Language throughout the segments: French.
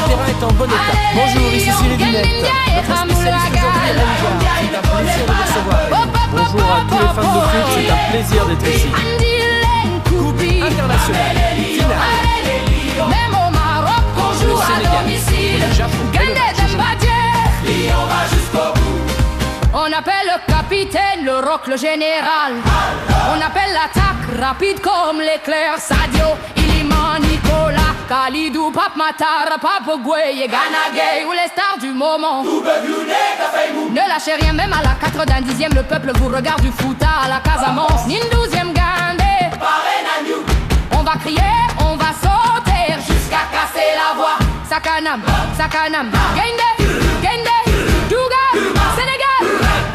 terrain est en bon état. Bonjour, ici Cyril Lunette. Notre spécialiste aujourd'hui est Rengar. C'est un plaisir de vous recevoir. Bonjour à tous les fans de foot, c'est un plaisir d'être ici. Coupe internationale, finale. Le Sénégal, le Japon et le match. On appelle le capitaine le roc, le général. On appelle l'attaque rapide comme l'éclair. Sadio, Iliman, Nicolas, Khalidou, Pape Matar, Pape Gueye, Gana Gueye ou les stars du moment. Ne lâchez rien, même à la 90e, le peuple vous regarde du foot à la Casamance. Ni une 12e Gandé. On va crier, on va sauter jusqu'à casser la voix. Sakanam, Sakanam, Gende, Gende, Douga, Sénégal,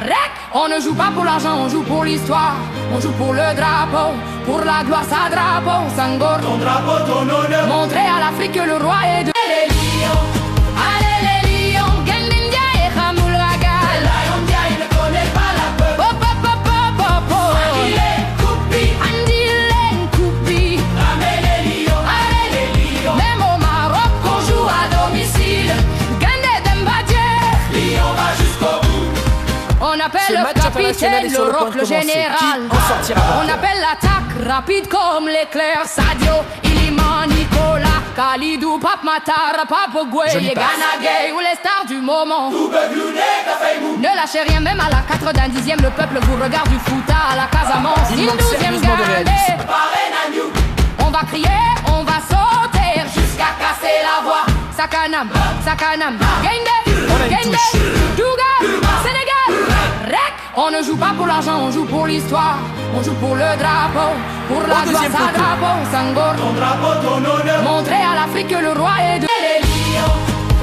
Rek. On ne joue pas pour l'argent, on joue pour l'histoire. On joue pour le drapeau, pour la gloire, sa drapeau, Sangor. Ton drapeau, ton honneur. Montrer à l'Afrique que le roi est de les lions. Allez les lions, Gendindia et Khamoul Ragal. Lion Dia, il ne connaît pas la peur. Pop, pop, pop, pop, pop, pop. Andile, Koupi, Andile, Koupi. ramène les lions, allez les lions. Même au Maroc, on joue à domicile. Gandé Dembadje. Lion va jusqu'au bout. On appelle Ce le match international capitaine est sur le le point roc, de le commencer. général. Qui en sortira On vainqueur? appelle l'attaque rapide comme l'éclair. Sadio, Iliman, Nicolas, Khalidou, Pape Matar, Pape Gueye, Joli passe. Gana Gueye ou les stars du moment. Ne Ne lâchez rien, même à la 90e, le peuple vous regarde du foot à la Casamance. Il Ni une manque 12e sérieusement de Gandé. réalisme. On va crier, on va sauter jusqu'à casser la voix. Sakanam, Sakanam, Gende, On a une Gende, touche. Douga, Sénégal, Rek. On ne joue pas pour l'argent, on joue pour l'histoire. On joue pour le drapeau, pour la gloire, deuxième sa poteau. drapeau, Sangor. Ton drapeau, ton honneur. Montrer à l'Afrique que le roi est de les lions.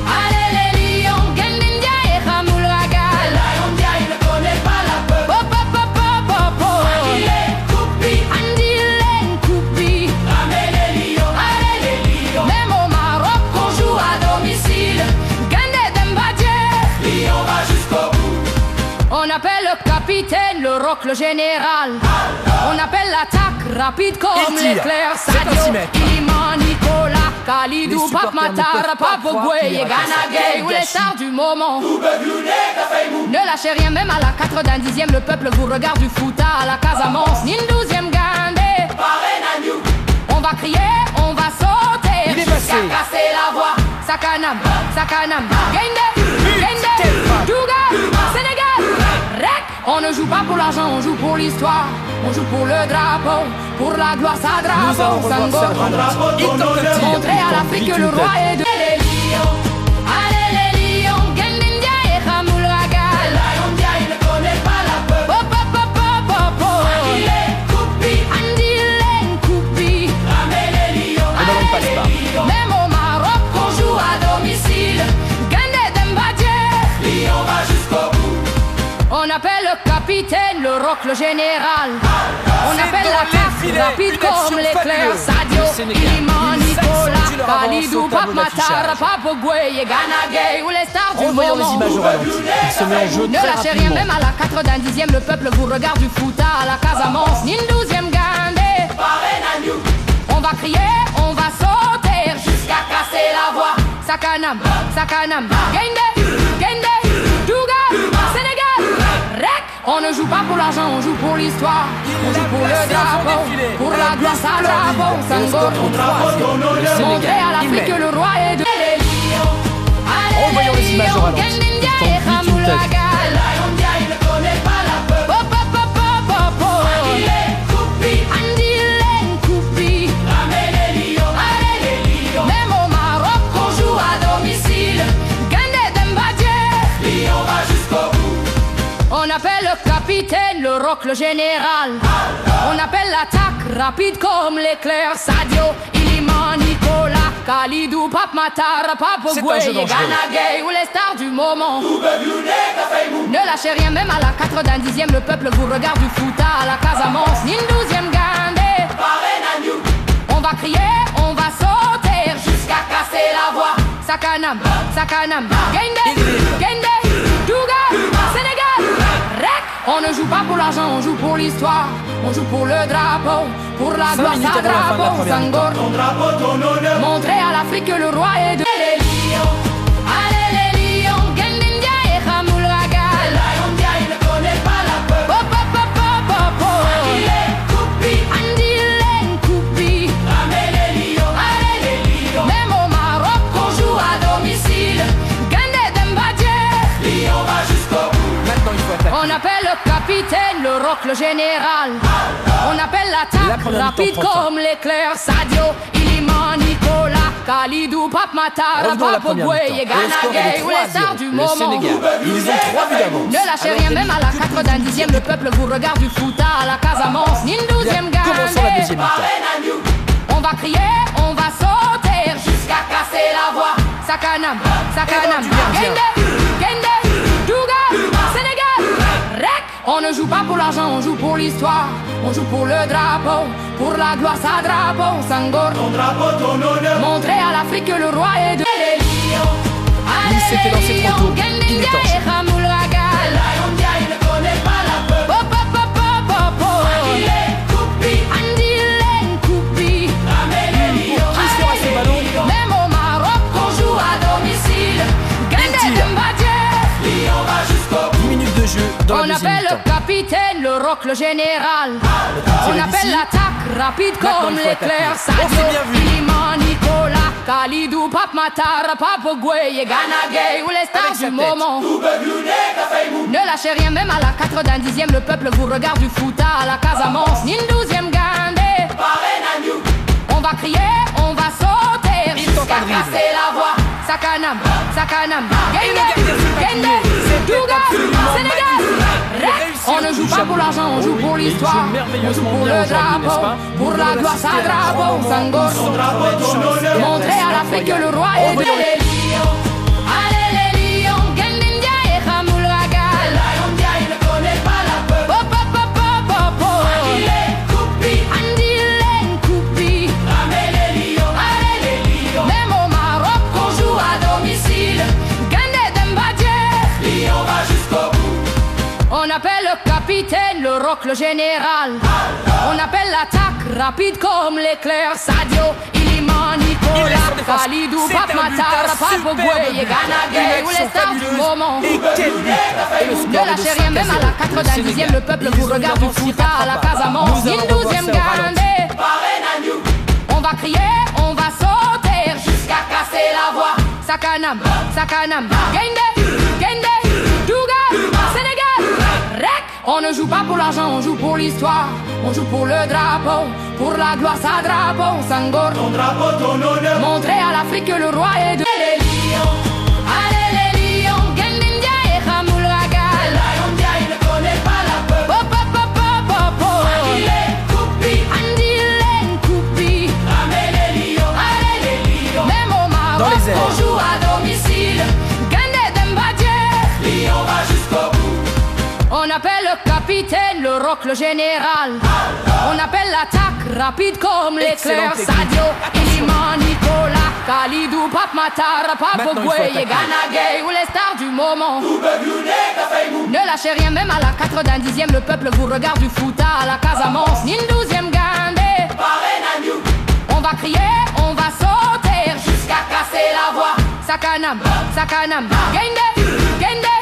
Allez les lions, Gendindia et Khamoul Ragal. Lion Dia, il ne connaît pas la peur. Pop, pop, pop, pop, pop, pop. Andile, Koupi, Andile, Koupi. ramène les lions, allez les lions. Même au Maroc, on joue à domicile. Gandé Dembadje. Lion va jusqu'au bout. On appelle le capitaine le roc, le général. On appelle l'attaque rapide comme Il tire. l'éclair. 56 Sadio, mètres. Iliman, Nicolas, Khalidou, Les supporters Pape ne Matar, peuvent pas Pape croire qu'il Gueye, ira Gana passer. Gueye ou les Gâchis. stars du moment. Mou. Ne lâchez rien, même à la 90e, le peuple vous regarde du foot à la Casamance. Ni une 12e Gandé. On va crier, on va sauter Il est jusqu'à passé. casser la voix. Sakanam, Sakanam, Gende, Gende, Quelle frappe. Douga, Sénégal, Rek. On ne joue pas pour l'argent, on joue pour l'histoire. On joue pour le drapeau, pour la gloire, sa Nous allons drapeau, revoir Sangor. ça au ralenti. Il tente le tir. Montrer à l'Afrique que le roi est de les lions. Allez les lions, Gendindia et Khamoul Ragal. Lion Dia, il ne connaît pas la peur. Pop, pop, pop, pop, pop, pop. Andile, Koupi, Andile, Koupi. ramène les lions, Le ballon ne passe allez pas. les lions. Même au Maroc, on joue à domicile. Gandé Dembadje. Lion va jusqu'au bout. On appelle le capitaine le roc, le général. On C'est appelle dans l'attaque les filets. rapide Une comme action l'éclair. fabuleuse. Sadio, Le Sénégal. Iliman, Ils Nicolas, accentuent leur avance Khalidou, au tableau Pape Matar, d'affichage. Pape Gueye, Gana Gueye ou les stars du Revoyons les moment. images au ralenti. Il se met en jeu Ne très lâchez rien, rapidement. même à la 90e, le peuple vous regarde du foot à la Casamance. Ni une 12e Gandé. On va crier, on va sauter jusqu'à casser la voix. Sakanam, Sakanam, Gende, Gende, Douga, Sénégal, Rek. On ne joue pas pour l'argent, on joue pour l'histoire. On joue pour le placé en fond drapeau, défilé. pour Un la but gloire, sa splendide. drapeau, Et au Sangor. score en 3-0. Le Montrer Sénégal, à il l'Afrique que mène. le roi est de les lions. Revoyons les images au ralenti. Gendindia Il et tente vite Khamoul une tête. Ragal. Lion Dia, il ne connaît pas la peur. Pop, pop, pop, pop, pop, pop. Andile, Koupi, Andile, Koupi. ramène les lions, allez les lions. Même au Maroc, on joue à domicile. Gandé Dembadje. Lion va jusqu'au bout. On appelle le capitaine le roc, le général. On appelle l'attaque rapide comme l'éclair. Sadio, Iliman, Nicolas, Khalidou, Pape Matar, Pape C'est un jeu Gueye, dangereux. Gana Gueye ou les stars du moment. Ne lâchez rien, même à la 90e, le peuple vous regarde du foot à la Casamance. Ni une 12e Gandé. On va crier, on va sauter jusqu'à casser la voix. Sakanam, Sakanam, Gende, Gende, Douga, Sénégal, Rek. On ne joue pas pour l'argent, on joue pour l'histoire. On joue pour le drapeau, pour la 5 gloire, minutes sa avant la fin de la drapeau, première Sangor. Ton drapeau, ton honneur. Montrer à l'Afrique que le roi est de les lions. rock le général. On appelle l'attaque première rapide mi-temps, comme l'éclair. Sadio, Iliman, Nicolas, Khalidou, Pape Matar, Revenons à la Pape première Goué, mi-temps. Ghana Le score est Gay de ou les stars 3-0. du Le moment. Sénégal, ils ont 3 buts d'avance. Ne lâchez rien, même à la 90e, le peuple vous regarde du foot à la Casamance, ni une 12e Bien, commençons la deuxième gagne. mi-temps. On va crier, on va sauter jusqu'à casser la voix. Sakanam, Sakanam, du gardien. Gende, Douga, Sénégal, Rec. On ne joue pas pour l'argent, on joue pour l'histoire. On joue pour le drapeau, pour la gloire, sa drapeau, Sangor. Ton drapeau, ton honneur. Montrer à l'Afrique que le roi est de les lions. Il s'était lancé trop tôt. Il est torché. Lion Dia, il ne connaît pas la peur. Il est coupi, Andile Koupi. ramène les lions. Qui sera ce ballon? Même au Maroc, on joue à domicile. Gende tire. Mbadje. Lion va jusqu'au bout. 10 minutes de jeu dans On la deuxième appelle le mi-temps. capitaine, le rock, le général. tir On est appelle d'ici. l'attaque rapide Maintenant, comme il faut l'éclair. attaquer. Oh, c'est Sadio, bien vu. Iliman, Nicolas, Khalidou, Pape Matar, Pape Goué, Ghana Gay ou les stars Avec sa du tête. moment. Mou. Ne lâchez rien, même à la 90e, le peuple vous regarde du foot à la Casamance, ni une 12e Gandé. Parraine à nous. On va crier, on va sauter Il jusqu'à tente un dribble. casser la voix. Sakanam, Sakanam, Et le gardien Gende, s'est pas Gende, plié. C'était Douga, absolument Sénégal. magnifique. Il a Rec. réussi On au ne joue touche pas à pour bout. l'argent, on joue Oui, pour il joue l'histoire. On joue merveilleusement pour bien le aujourd'hui, n'est-ce drapeau, pas? pour Nous la allons gloire, sa assister à un grand drapeau, moment. Sangor. Son drapeau, ton honneur. Montrer à l'Afrique que le roi est de voyons les lions. Allez les lions, Gendindia et Khamoul Ragal. Lion Dia, il ne connaît pas la peur. Il est coupi, Andile Koupi. ramène les lions. Allez Les lions. même au Maroc, on joue à domicile. Gende Dembadje. Lion va jusqu'au bout. On appelle le capitaine, le rock, le général. On appelle l'attaque rapide comme l'éclair. Sadio, Iliman, Il Nicolas, laisse en défense. Khalidou, C'est Pape un but, Matar, un Pape superbe Goué, but. Ghana Une Gay ou les action stars du fabuleuse. moment. Et quel but! Et le Ne score est de lâchez rien, 5 même à la 90e, le peuple vous regarde du foot à la Casamance, ni une 12e Gandé. Parraine à nous. On va crier, on va sauter jusqu'à casser la voix. Sakanam, Sakanam, Gende, Gende, Douga, Sénégal, Rec. On ne joue pas pour l'argent, on joue pour l'histoire. On joue pour le drapeau, pour la gloire, sa drapeau, Sangor. Ton drapeau, ton honneur. Montrer à l'Afrique que le roi est de les lions. Allez les lions, Gendindia et Khamoul Ragal. Lion Dia, il ne connaît pas la peur. Il est coupi, Andile Koupi. ramène les lions. Allez Les lions. même au Maroc, Dans les airs. on joue à domicile. Gende Dembadje. Lion va jusqu'au bout. On appelle le capitaine, le rock, le général. On appelle l'attaque rapide comme l'éclair. Excellente Sadio, technique. Iliman, Nicolas, Khalidou, Pape Matar, Pape Maintenant, il faut Goué, attaquer. Ghana Gay ou les stars du moment. Mou. Ne lâchez rien, même à la 90e, le peuple vous regarde du foot à la Casamance, ni une 12e Gandé. Parraine à nous. On va crier, on va sauter jusqu'à casser la voix. Sakanam, Sakanam, Gende, Gende,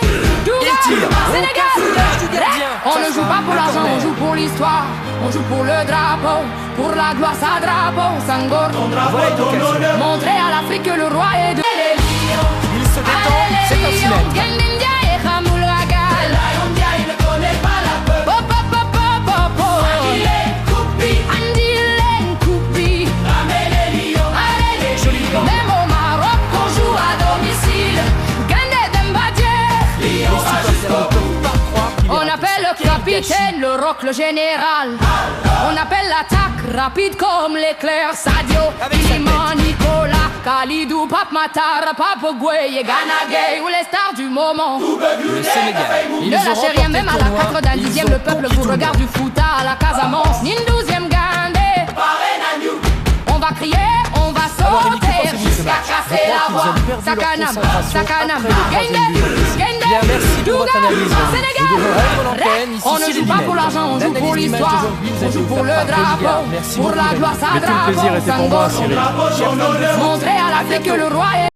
Douga, Il tire. Sénégal. Aucun foutage du gardien. On Ça ne joue sera pas pour un l'argent, corner. on joue pour l'histoire. On joue pour le drapeau, pour la gloire, sa drapeau, Sangor. Ton drapeau, Voilà une ton occasion. honneur. Montrer à l'Afrique que le roi est de les lions. Il se détend, c'est un silence. Gendindia et Khamoul Ragal. Lion Dia, il ne connaît pas la peur. Il est coupi, Andile Koupi. ramène les lions. Allez, même au Maroc, on joue à domicile. Gende Dembadje. Lion va jusqu'au bout. On appelle le capitaine, le rock, le général. On appelle l'attaque rapide comme l'éclair. Sadio, Avec sa Iliman, Nicolas, Khalidou, Pape Matar, Pape Goué, Ghana Gay ou les stars du moment. Le Sénégal. Ils Ne ont lâchez remporté rien, même à le la tournoi. 90e, Ils le ont peuple conquis vous tout le regarde du foot à la Casamance, ni une 12e Gandé. Parraine à nous. On va crier, on va Alors, Rémi, que sauter pensez-vous de ce jusqu'à match? casser Je la crois qu'ils voix. ont perdu leur Sakanam, concentration Sakanam, après le troisième Gende, but. Gende, Bien, merci pour votre Douga, analyse. Sénégal. Nous devons rendre l'antenne. Ici, On ne Cyril joue pas Vinet. pour l'argent, on joue pour L'analyse d'image l'histoire. d'aujourd'hui vous a On été joue pour le offerte par Rémi drapeau, Gard. Merci pour beaucoup, la Rémi. gloire, sa Mais tout le drapeau, plaisir était pour moi, Sangor. Cyril. Drapeau, ton honneur. Montrer à l'Afrique que le roi est